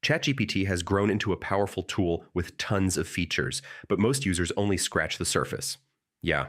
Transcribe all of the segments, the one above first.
ChatGPT has grown into a powerful tool with tons of features, but most users only scratch the surface. Yeah,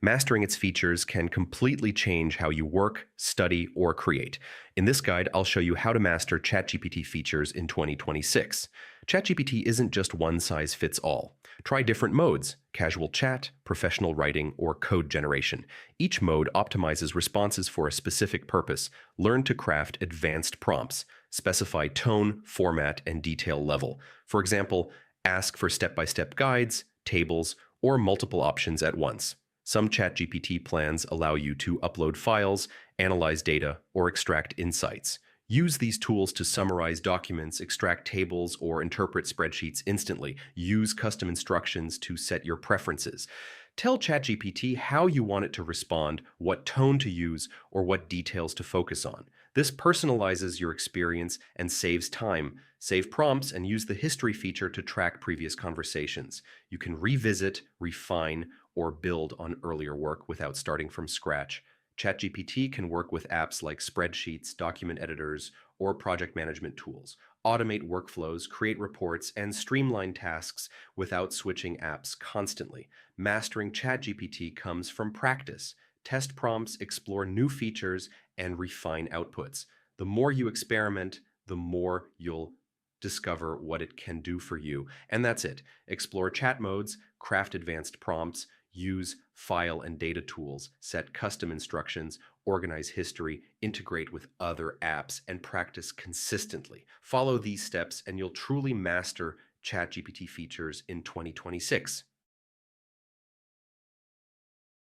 mastering its features can completely change how you work, study, or create. In this guide, I'll show you how to master ChatGPT features in 2026. ChatGPT isn't just one size fits all. Try different modes: casual chat, professional writing, or code generation. Each mode optimizes responses for a specific purpose. Learn to craft advanced prompts. Specify tone, format, and detail level. For example, ask for step-by-step guides, tables, or multiple options at once. Some ChatGPT plans allow you to upload files, analyze data, or extract insights. Use these tools to summarize documents, extract tables, or interpret spreadsheets instantly. Use custom instructions to set your preferences. Tell ChatGPT how you want it to respond, what tone to use, or what details to focus on. This personalizes your experience and saves time. Save prompts and use the history feature to track previous conversations. You can revisit, refine, or build on earlier work without starting from scratch. ChatGPT can work with apps like spreadsheets, document editors, or project management tools. Automate workflows, create reports, and streamline tasks without switching apps constantly. Mastering ChatGPT comes from practice. Test prompts, explore new features, and refine outputs. The more you experiment, the more you'll discover what it can do for you. And that's it. Explore chat modes, craft advanced prompts, use file and data tools, set custom instructions, organize history, integrate with other apps, and practice consistently. Follow these steps and you'll truly master ChatGPT features in 2026.